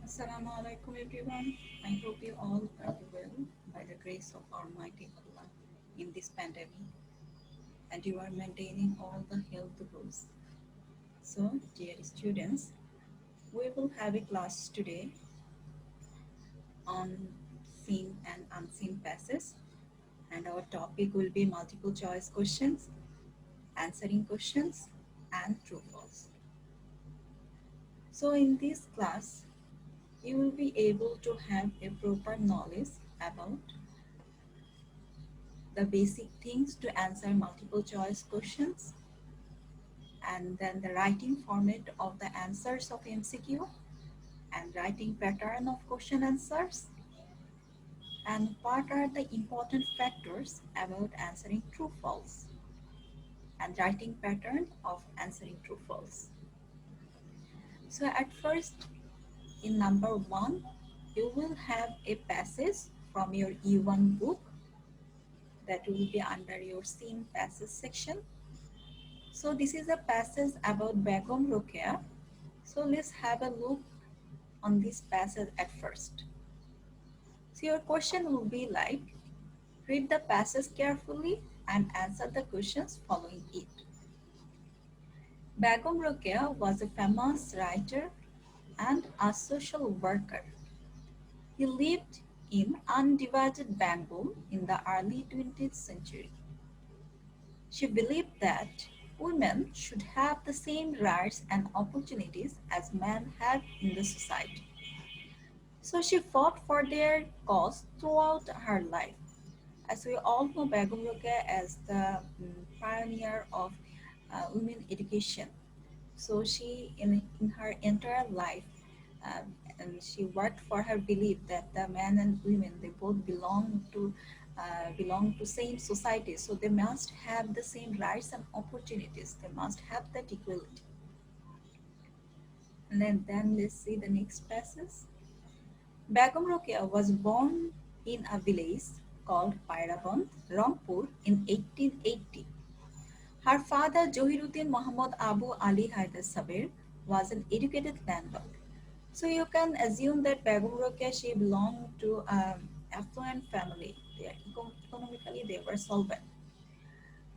Assalamu alaikum everyone. I hope you all are well by the grace of Almighty Allah in this pandemic and you are maintaining all the health rules. So, dear students, we will have a class today on seen and unseen passages and our topic will be multiple choice questions, answering questions and true false. So, in this class, you will be able to have a proper knowledge about the basic things to answer multiple choice questions and then the writing format of the answers of MCQ and writing pattern of question answers and what are the important factors about answering true false and writing pattern of answering true false. So at first in number 1 you will have a passage from your E1 book that will be under your seen passage section. So this is a passage about Begum Rokeya. So let's have a look on this passage at first. So your question will be like, read the passage carefully and answer the questions following it. Begum Rokeya was a famous writer and a social worker. He lived in undivided Bengal in the early 20th century. She believed that women should have the same rights and opportunities as men have in the society. So she fought for their cause throughout her life. As we all know, Begum Rokeya as the pioneer of women education. So she, in her entire life, and she worked for her belief that the men and women they both belong to same society. So they must have the same rights and opportunities. They must have that equality. And then let's see the next passage. Begum Rokeya was born in a village called Pairaband, Rangpur in 1880. Her father, Johiruddin Muhammad Abu Ali Haidar Sabir, was an educated landlord. So you can assume that Begum Rokeya, she belonged to an affluent family. Economically, they were solvent.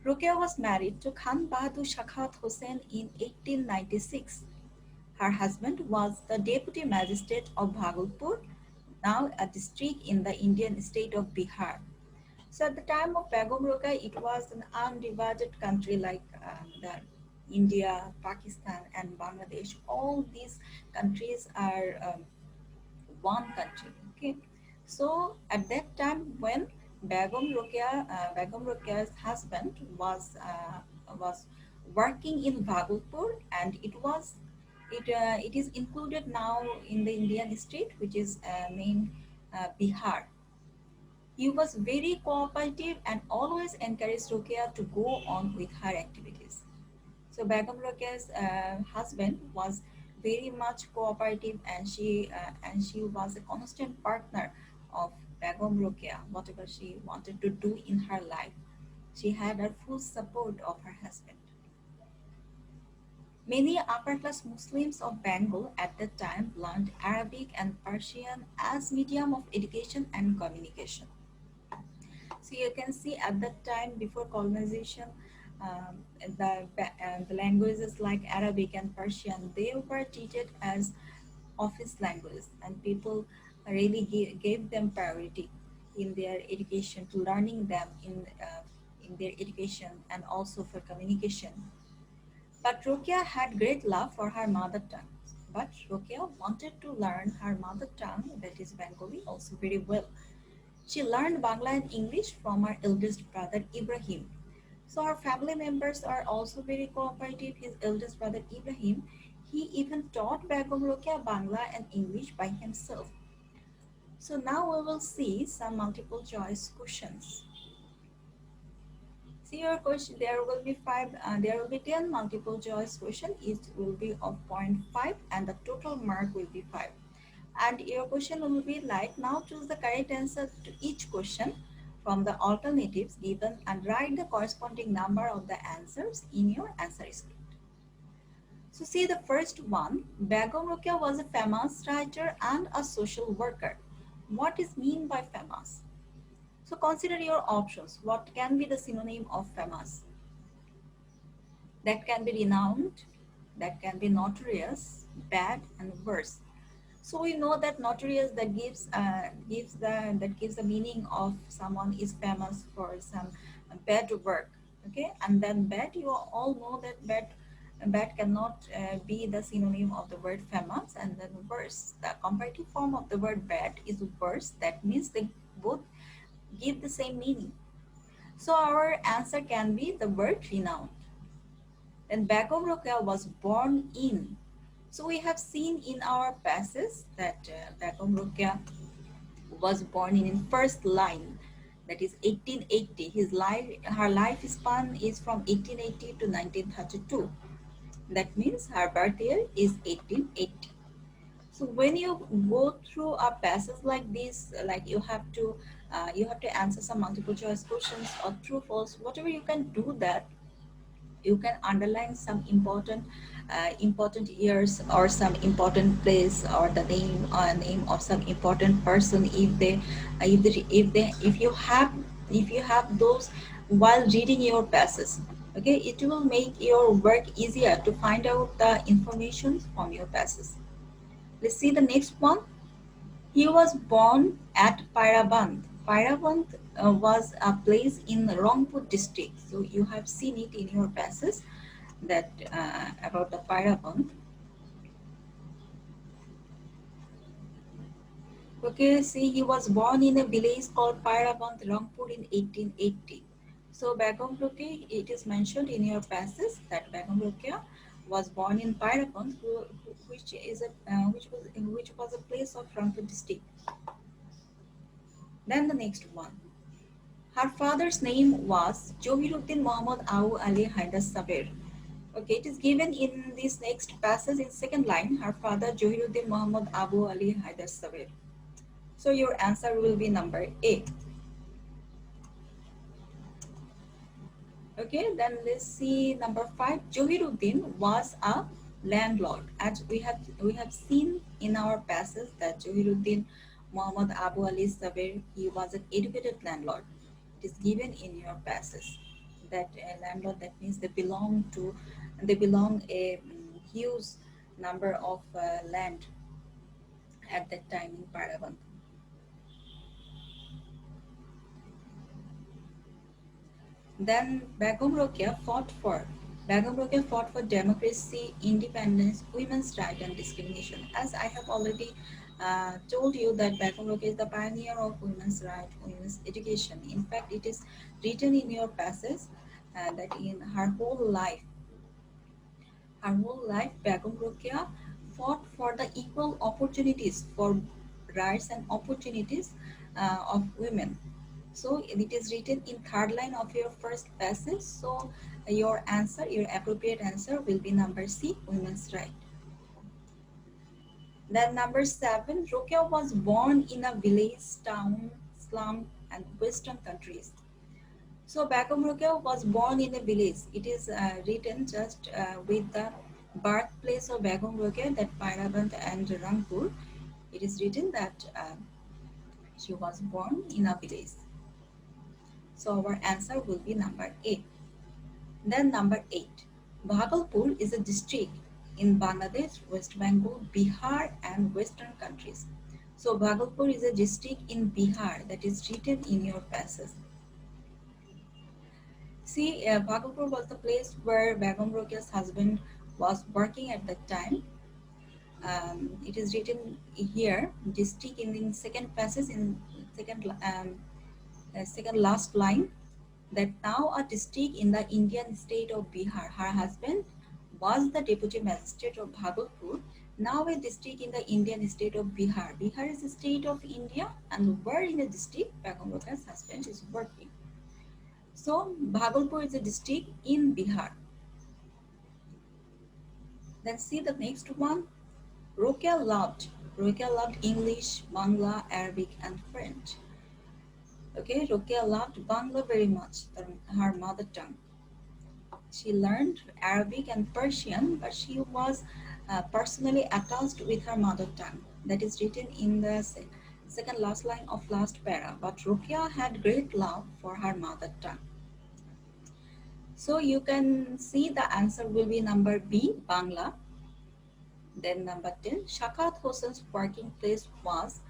Rokeya was married to Khan Bahadur Shakhat Hussain in 1896. Her husband was the deputy magistrate of Bhagalpur, now a district in the Indian state of Bihar. So at the time of Begum Rokeya, it was an undivided country like the India, Pakistan, and Bangladesh. All these countries are one country. Okay, so at that time when Begum Rokeya's husband was working in Bhagalpur, and it is included now in the Indian state, which is named Bihar. He was very cooperative and always encouraged Rokeya to go on with her activities. So Begum Rokeya's husband was very much cooperative, and she was a constant partner of Begum Rokeya. Whatever she wanted to do in her life, she had her full support of her husband. Many upper-class Muslims of Bengal at that time learned Arabic and Persian as medium of education and communication. So you can see at that time before colonization, the languages like Arabic and Persian, they were treated as office languages, and people really gave them priority in their education to learning them in their education and also for communication. But Rokia had great love for her mother tongue. But Rokia wanted to learn her mother tongue, that is Bengali, also very well. She learned Bangla and English from her eldest brother Ibrahim. So her family members are also very cooperative. His eldest brother Ibrahim, he even taught Begum Rokeya Bangla and English by himself. So now we will see some multiple choice questions. See your question. There will be 10 multiple choice question. Each will be of 0.5, and the total mark will be 5. And your question will be like, now choose the correct answer to each question from the alternatives given and write the corresponding number of the answers in your answer script. So see the first one, Begum Rokeya was a famous writer and a social worker. What is mean by famous? So consider your options. What can be the synonym of famous? That can be renowned, that can be notorious, bad, and worse. So we know that notorious, that gives the meaning of someone is famous for some bad work. Okay, and then bad, you all know that bad cannot be the synonym of the word famous. And then worse, the comparative form of the word bad is worse. That means they both give the same meaning. So our answer can be the word renowned. Then Begum Rokeya was born in. So we have seen in our passage that Begum Rokeya was born in first line, that is 1880. Her life span is from 1880 to 1932. That means her birth year is 1880. So when you go through a passage like this, like you have to answer some multiple choice questions or true false, whatever you can do that. You can underline some important years or some important place or the name of some important person if you have those while reading your passage. Okay, it will make your work easier to find out the information from your passage. Let's see the next one. He was born at Pairaband. Pairaband was a place in Rangpur district. So you have seen it in your passage that about the Pairaband. Okay, see, he was born in a village called Pairaband, Rangpur in 1880. So Begum Rokeya, it is mentioned in your passage that Begum Rokeya was born in Pairaband, which was a place of Rangpur district. Then the next one. Her father's name was Johiruddin Muhammad Abu Ali Haidar Sabir. Okay, it is given in this next passage in second line. Her father Johiruddin Muhammad Abu Ali Haidar Sabir. So your answer will be number A. Okay, then let's see number 5. Johiruddin was a landlord. As we have seen in our passage that Johiruddin Muhammad Abu Ali Sabir, he was an educated landlord. It is given in your passage that a landlord, that means they belong a huge number of land at that time in Paravan. Then Begum Rokeya fought for democracy, independence, women's rights, and discrimination. As I have already told you that Begum Rokeya is the pioneer of women's rights, women's education. In fact, it is written in your passage that in her whole life, Begum Rokeya fought for the equal opportunities for rights and opportunities of women. So it is written in third line of your first passage. So your appropriate answer will be number C, women's right. Then number 7, Rokeya was born in a village, town, slum, and western countries. So Begum Rokeya was born in a village. It is written just with the birthplace of Begum Rokeya, that Pairaband and Rangpur. It is written that she was born in a village. So our answer will be number A. Then number 8. Bhagalpur is a district in Bangladesh, West Bengal, Bihar and western countries. So Bhagalpur is a district in Bihar, that is written in your passage. See, Bhagalpur was the place where Begum Rokeya's husband was working at that time. It is written here, district in second passage in second last line, that now a district in the Indian state of Bihar. Her husband was the deputy magistrate of Bhagalpur, now a district in the Indian state of Bihar. Bihar is a state of India, and where in a district Begum Rokeya's husband is working. So Bhagalpur is a district in Bihar. Then see the next one. Rokeya loved English, Bangla, Arabic, and French. Okay, Rokeya loved Bangla very much, her mother tongue. She learned Arabic and Persian, but she was personally attached with her mother tongue. That is written in the second last line of last para. But Rukia had great love for her mother tongue. So you can see the answer will be number B, Bangla. Then number 10, Shakat Hosen's working place was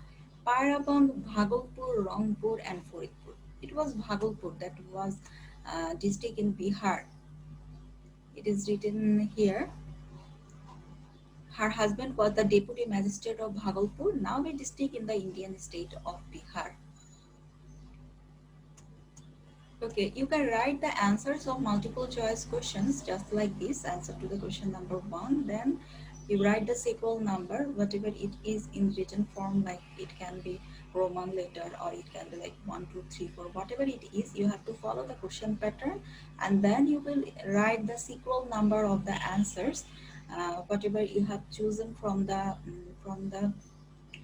Parabang, Bhagalpur, Rangpur and Faridpur. It was Bhagalpur, that was district in Bihar. It is written here. Her husband was the deputy magistrate of Bhagalpur, now a district in the Indian state of Bihar. Okay, you can write the answers of multiple choice questions just like this. Answer to the question number 1. Then you write the sequel number, whatever it is in written form, like it can be Roman letter or it can be like 1, 2, 3, 4, whatever it is. You have to follow the question pattern and then you will write the sequel number of the answers, whatever you have chosen from the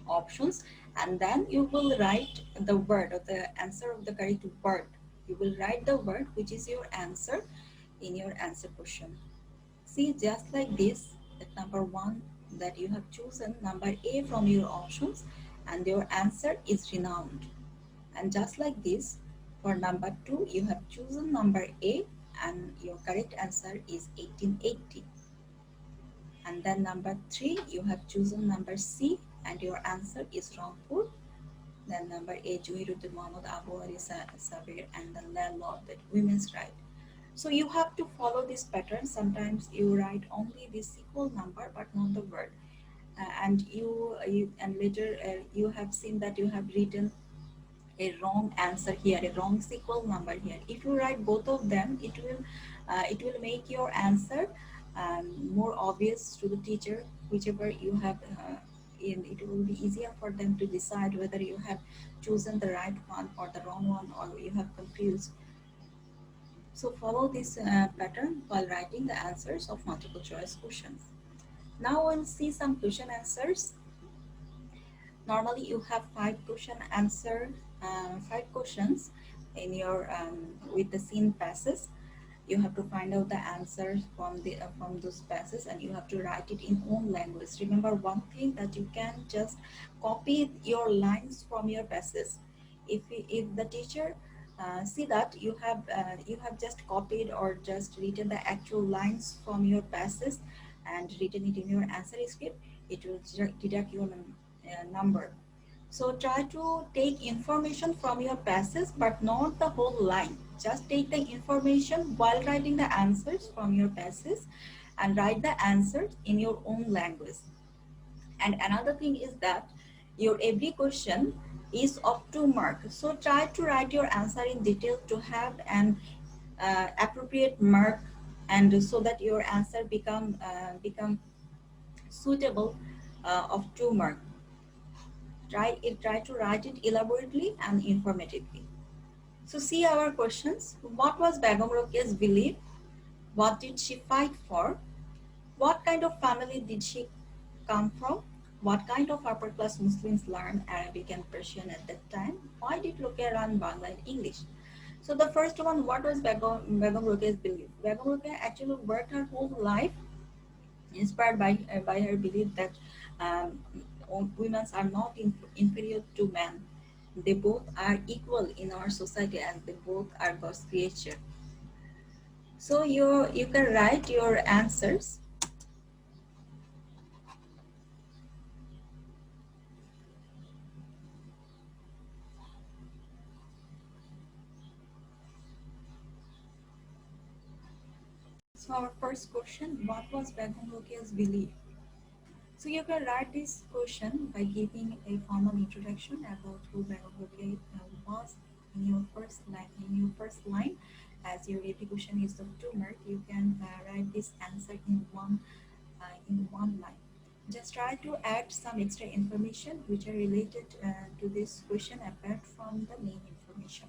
options, and then you will write the word or the answer of the correct word. You will write the word which is your answer in your answer question. See, just like this, that number 1 that you have chosen number A from your options and your answer is renowned. And just like this, for number 2 you have chosen number A and your correct answer is 1880. And then number 3 you have chosen number C and your answer is Rampur. Then number 8, Juhiruddin Muhammad Abu Ali Sabir, and the landlord, that women's right. So you have to follow this pattern. Sometimes you write only the sequel number but not the word. And you and later you have seen that you have written a wrong answer here, a wrong sequel number here. If you write both of them, it will make your answer more obvious to the teacher, whichever you have. It will be easier for them to decide whether you have chosen the right one or the wrong one, or you have confused. So follow this pattern while writing the answers of multiple choice questions. Now we'll see some question answers. Normally you have five questions in your with the scene passes. You have to find out the answers from those passes and you have to write it in own language. Remember one thing, that you can just copy your lines from your passes. If the teacher see that you have just copied or just written the actual lines from your passes and written it in your answer script, it will deduct your number. So try to take information from your passes but not the whole line. Just take the information while writing the answers from your passes and write the answers in your own language. And another thing is that your every question is of 2 marks. So try to write your answer in detail to have an appropriate mark, and so that your answer become suitable of 2 marks. Try to write it elaborately and informatively. So see our questions. What was Begum Rokea's belief? What did she fight for? What kind of family did she come from? What kind of upper class Muslims learned Arabic and Persian at that time? Why did Rokeya learn Bangla and English? So the first one, what was Begum Rokea's belief? Begum Rokeya actually worked her whole life inspired by her belief that um, women are not inferior to men. They both are equal in our society and they both are God's creature. So you can write your answers. So our first question, what was Begum Rokea's belief? So you can write this question by giving a formal introduction about who Begum Rokeya was in your first line. As your AP question is of 2 mark, you can write this answer in one line. Just try to add some extra information which are related to this question apart from the main information.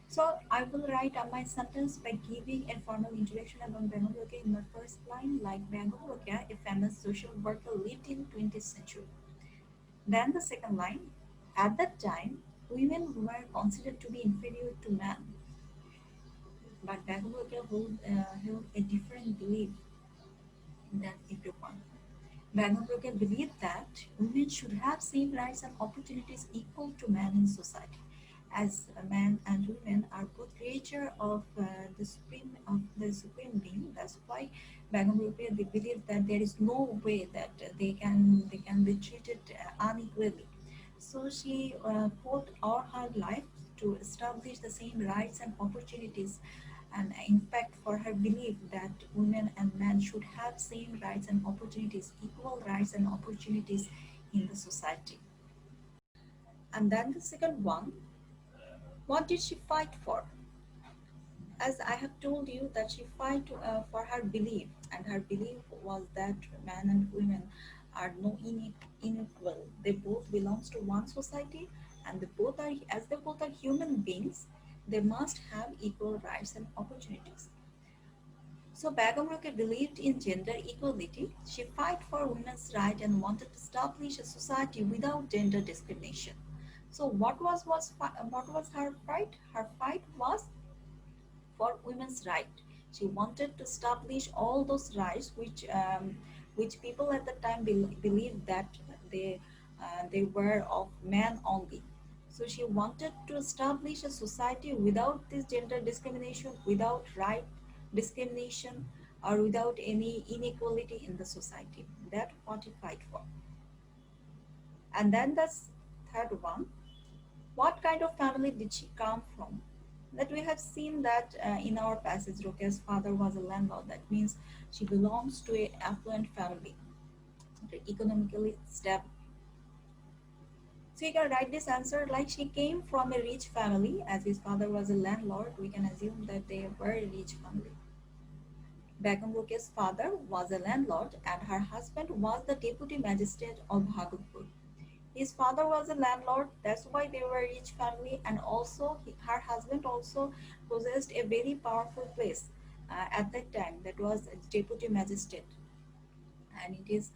So I will write my sentence by giving a formal introduction about Begum Rokeya in my first line, like Begum Rokeya, a famous social worker, lived in 20th century. Then the second line, at that time, women were considered to be inferior to men. But Begum Rokeya held a different belief than everyone. Begum Rokeya believed that women should have same rights and opportunities equal to men in society. As men and women are both creature of the supreme being, that's why Begum Rokeya they believe that there is no way that they can be treated unequally. So she fought all her life to establish the same rights and opportunities, and in fact, for her belief that women and men should have same rights and opportunities, equal rights and opportunities in the society. And then the second one, what did she fight for? As I have told you that she fight for her belief, and her belief was that men and women are no unequal. They both belongs to one society, and they both are human beings. They must have equal rights and opportunities. So Begum Rokeya believed in gender equality. She fought for women's rights and wanted to establish a society without gender discrimination. So what was her fight? Her fight was for women's right. She wanted to establish all those rights which people at the time believed that they were of men only. So she wanted to establish a society without this gender discrimination, without right discrimination, or without any inequality in the society. That's what she fight for. And then the third one, what kind of family did she come from? That we have seen that in our passage, Rokea's father was a landlord. That means she belongs to a affluent family, okay, economically stable. So you can write this answer like she came from a rich family. As his father was a landlord, we can assume that they were a rich family. Begum Rokea's father was a landlord and her husband was the deputy magistrate of Bhagalpur. His father was a landlord, that's why they were a rich family, and also her husband also possessed a very powerful place at that time, that was deputy magistrate, and it is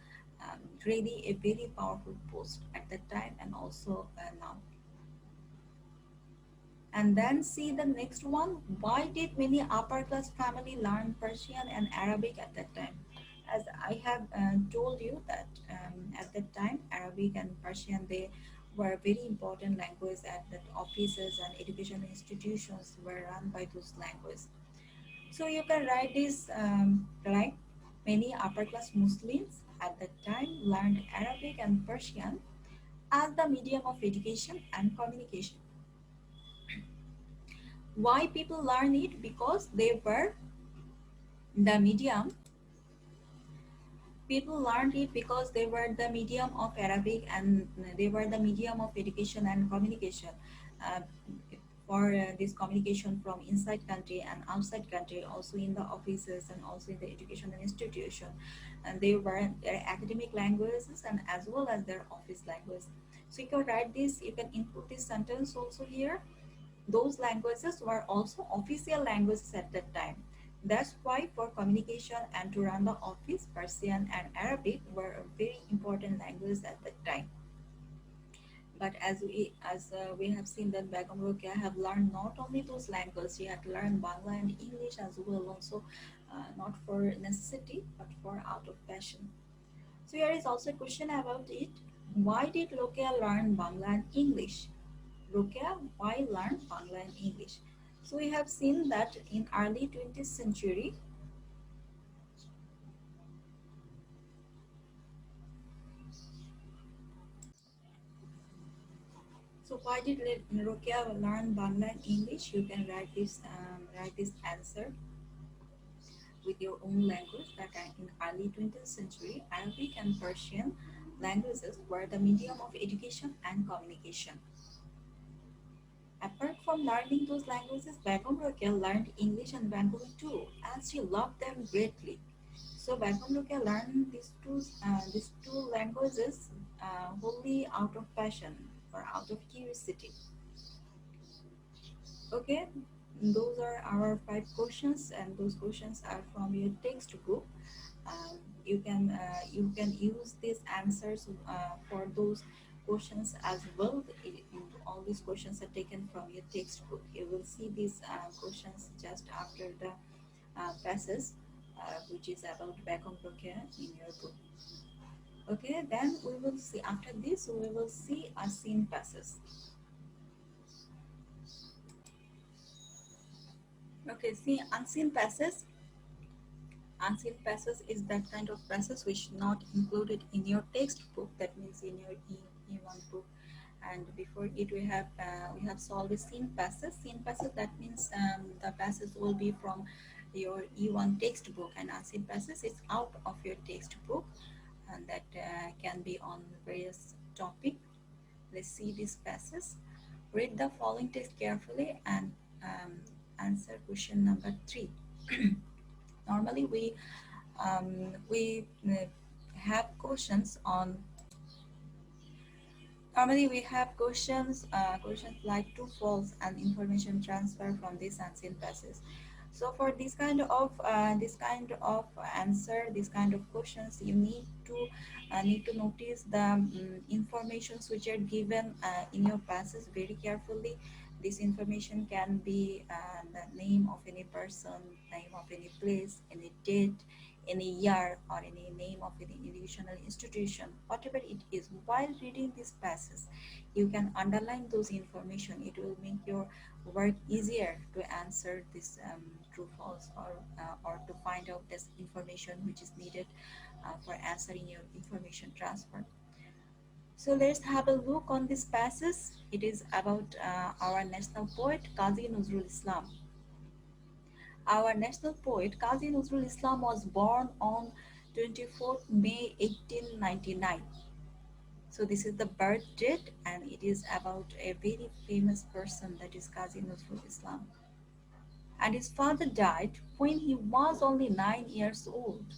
really a very powerful post at that time and also now. And then see the next one. Why did many upper class family learn Persian and Arabic at that time? As I have told you that at that time Arabic and Persian they were very important language, at that offices and education institutions were run by those languages. So you can write this like many upper class Muslims at that time learned Arabic and Persian as the medium of education and communication. Why people learn it? Because they were the medium. People learned it because they were the medium of Arabic, and they were the medium of education and communication. uh, for this communication from inside country and outside country, also in the offices and also in the education and institution. And they were their academic languages and as well as their office language. So you can write this, you can input this sentence also here. Those languages were also official languages at that time. That's why for communication and to run the office, Persian and Arabic were very important languages at that time. But as we have seen that Begum Rokeya have learned not only those languages, she had learned Bangla and English as well also, not for necessity but for out of passion. So here is also a question about it. Why did Rokeya learn Bangla and English? Rokeya, why learn Bangla and English? So we have seen that in early 20th century, so why did Rokeya learn Bangla and English? You can write this answer with your own language, that in early 20th century, Arabic and Persian languages were the medium of education and communication. Apart from learning those languages, Begum Rokeya learned English and Bengali too, and she loved them greatly. So Begum Rokeya learned these two languages wholly out of passion or out of curiosity. Okay, those are our 5 questions, and those questions are from your textbook. You can use these answers for those questions as well all these questions are taken from your textbook. You will see these questions just after the passage, which is about Beckham Rokia in your book. Okay, then we will see, after this we will see a scene passage. Okay, see, unseen passage. Unseen passage is that kind of passage which not included in your textbook, that means in your E1 book. And before it we have solved a scene passage. Scene passage, that means the passage will be from your E1 textbook, and unseen passage is out of your textbook, and that can be on various topic. Let's see this passage. Read the following text carefully and answer question number 3. Normally we have questions on Normally, we have questions like true, false, and information transfer from this unseen passage. So, for this kind of answer, this kind of questions, you need to notice the informations which are given in your passage very carefully. This information can be the name of any person, name of any place, any date, any year, or any name of any educational institution, whatever it is. While reading this passage, you can underline those information. It will make your work easier to answer this true false, or to find out this information which is needed for answering your information transfer. So let's have a look on this passage. It is about our national poet Qazi Nazrul Islam. Our national poet Qazi Nazrul Islam was born on 24th May 1899. So this is the birth date, and it is about a very famous person, that is Qazi Nazrul Islam. And his father died when he was only 9 years old.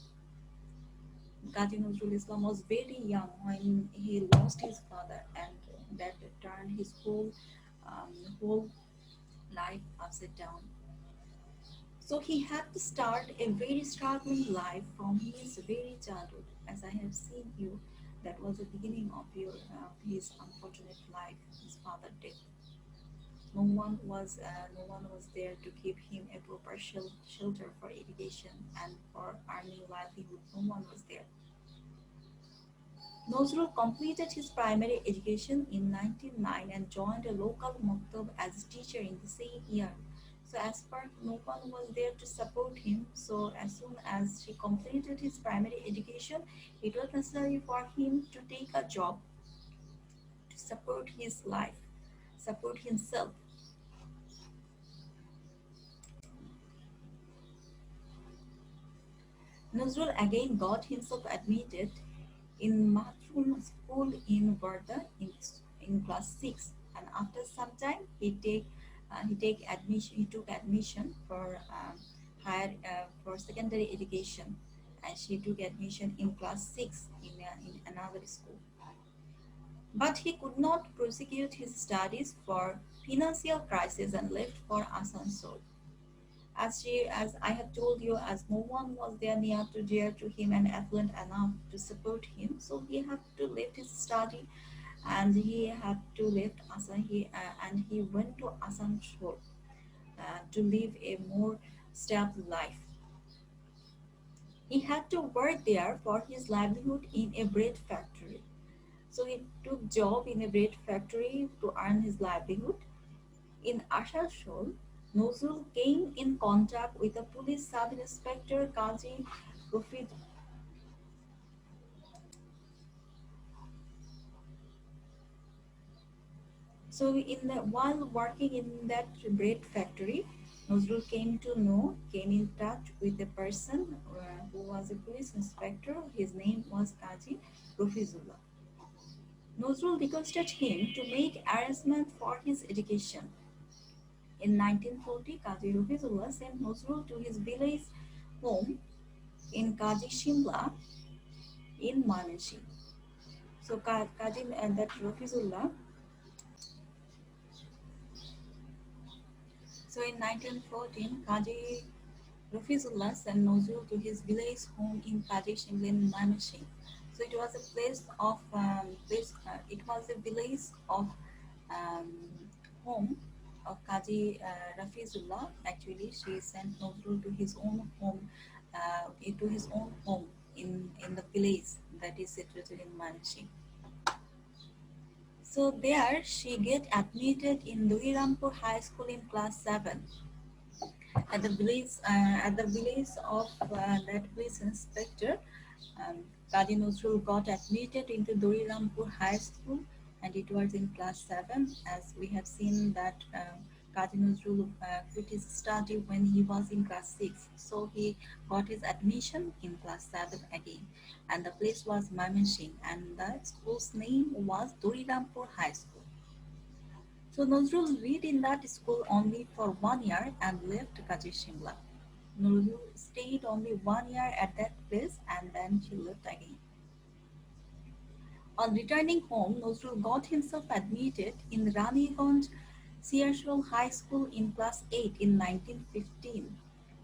Qazi Nazrul Islam was very young when he lost his father, and that turned his whole life upside down. So he had to start a very struggling life from his very childhood. As I have seen you, that was the beginning of his unfortunate life. His father death. No one was there to give him a proper shelter for education and for earning livelihood. No one was there. Nozrul completed his primary education in 1909 and joined a local maktab as a teacher in the same year. So as per, no one was there to support him. So as soon as he completed his primary education, it was necessary for him to take a job to support his life, support himself. Nuzrul again got himself admitted in Mathroon School in Varda in class 6, and after some time he took admission for higher for secondary education, and she took admission in class 6 in another school. But he could not prosecute his studies for financial crisis and left for Asansol. As I have told you, as no one was there near to dear to him and affluent enough to support him, so he had to leave his study, and he had to leave and he went to Asansol to live a more stable life. He had to work there for his livelihood in a bread factory. So he took job in a bread factory to earn his livelihood. In Asansol, Nozul came in contact with a police sub-inspector Kazi Rufid. So while working in that bread factory, Nozrul came in touch with a person who was a police inspector. His name was Kazi Rufizullah. Nozrul requested him to make arrangement for his education. In 1940, Kazi Rufizullah sent Nozrul to his village home in Kazi Shimla in Manashi. So Kazi and that Rufizullah. So in 1914, Kazi Rufizullah sent Nozul to his village home in Kazi Shimla in Manashi. So it was a place of it was a village of um, home of Qazi Rafizullah. Actually, she sent Nazrul to his own home, to his own home in the village that is situated in Manchi. So there, she get admitted in Durirampur High School in class 7. At the village of that police inspector, um, Kazi Nuzrul got admitted into Durirampur High School, and it was in class 7. As we have seen that Kazi Nuzrul quit his study when he was in class 6, so he got his admission in class 7 again, and the place was Mymensingh, and the school's name was Durirampur High School. So Nazrul read in that school only for 1 year and left Kaji Shimla. Nazrul stayed only 1 year at that place and then she left again. On returning home, Nazrul got himself admitted in Raniganj Siarshul High School in class 8 in 1915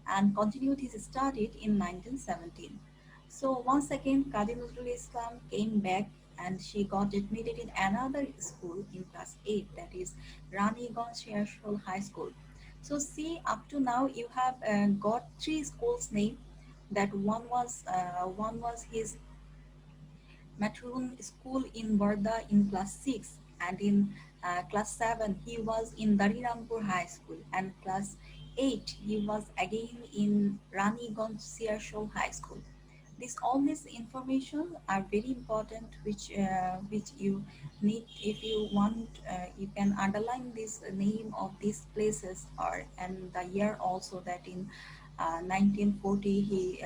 and continued his studies in 1917. So once again, Qadi Nazrul Islam came back and she got admitted in another school in class 8, that is Raniganj Siarshul High School. So see, up to now you have got three schools name. That one was his matron school in Varda in class 6, and in class 7 he was in Darirampur High School, and class 8 he was again in Raniganj Siarshol High School. All these information are very important, which you need. If you want, you can underline this name of these places or and the year also, that in 1940 he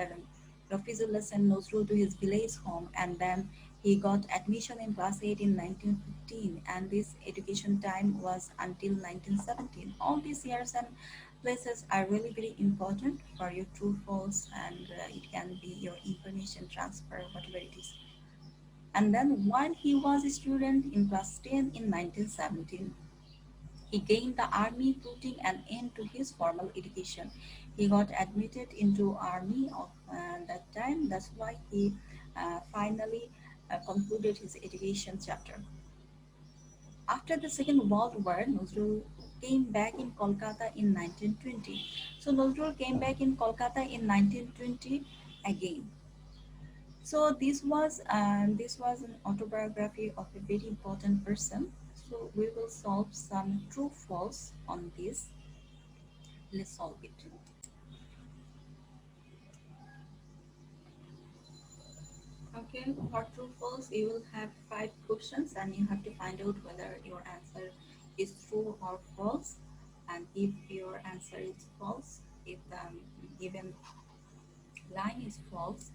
Rafizullah sent Nozrul to his village home, and then he got admission in class 8 in 1915, and this education time was until 1917. All these years and places are really very important for your true false, and it can be your information transfer, whatever it is. And then while he was a student in class 10 in 1917, he gained the army, putting an end to his formal education. He got admitted into army of that time. That's why he finally concluded his education chapter. After the Second World War, Nazrul came back in Kolkata in 1920. So Nazrul came back in Kolkata in 1920 again. So this was an autobiography of a very important person. So we will solve some true false on this. Let's solve it. Okay, for true false, you will have 5 questions and you have to find out whether your answer is true or false. And if your answer is false, if the given line is false,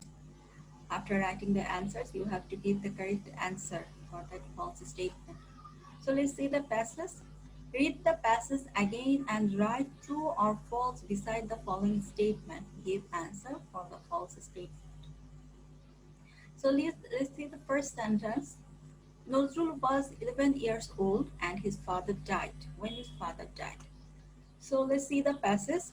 after writing the answers, you have to give the correct answer for that false statement. So let's see the passage. Read the passage again and write true or false beside the following statement. Give answer for the false statement. So let's see the first sentence. Nozrul was 11 years old and his father died. When his father died. So let's see the passage.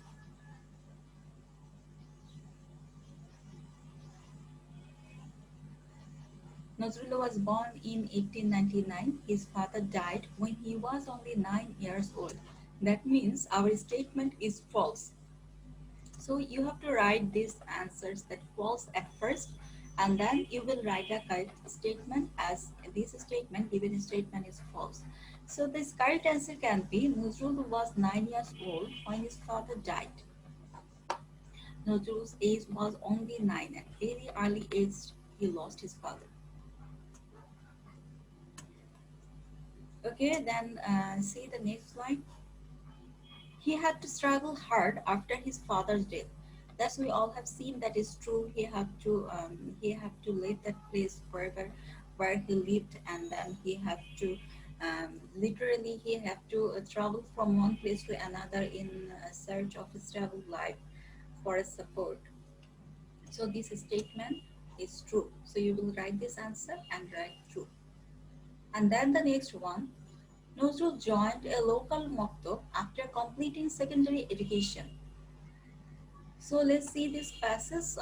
Nozrul was born in 1899. His father died when he was only 9 years old. That means our statement is false. So you have to write these answers that false at first, and then you will write the correct statement as this statement, given statement is false. So this correct answer can be Nuzrul was 9 years old when his father died. Nuzrul's age was only 9. At very early age, he lost his father. Okay, then see the next line. He had to struggle hard after his father's death. That's we all have seen that is true. He have to leave that place forever where he lived, and then he have to literally he have to travel from one place to another in search of his travel life for a support. So this statement is true. So you will write this answer and write true. And then the next one, Nozrul joined a local maktab after completing secondary education. So let's see this passage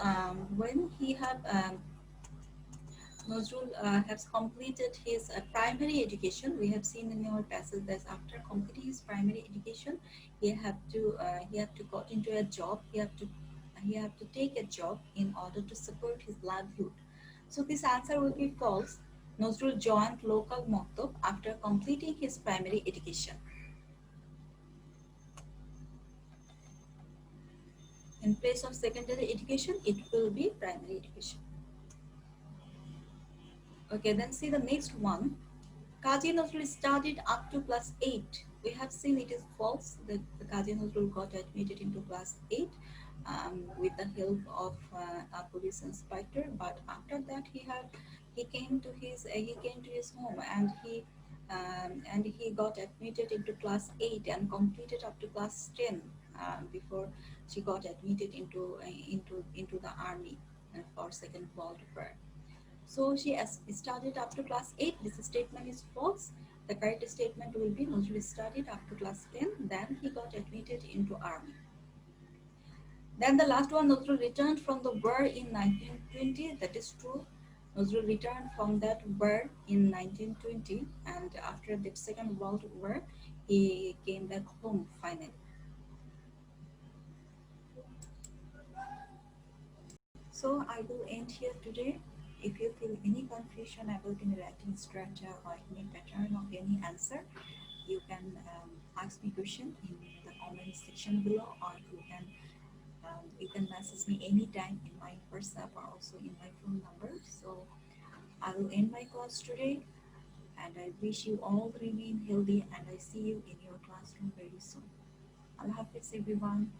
when he had Nazrul has completed his primary education. We have seen in our passage that after completing his primary education, he have to got into a job. He have to take a job in order to support his livelihood. So this answer will be false. Nazrul joined local Maktab after completing his primary education. In place of secondary education, it will be primary education. Okay, then see the next one. Kazi Nazrul studied up to class 8. We have seen it is false that the Kazi Nazrul got admitted into class 8 with the help of a police inspector. But after that, he came to his home and he got admitted into class 8 and completed up to class 10 before she got admitted into the army for Second World War. So she has studied up to class 8. This statement is false. The correct statement will be Nozul studied up to class 10, then he got admitted into army. Then the last one, Nozul returned from the war in 1920. That is true. Nozul returned from that war in 1920, and after the Second World War, he came back home finally. So I will end here today. If you feel any confusion about any writing structure or any pattern of any answer, you can ask me question in the comment section below, or you can message me anytime in my WhatsApp or also in my phone number. So I will end my class today, and I wish you all remain healthy, and I see you in your classroom very soon. Allah Hafiz everyone.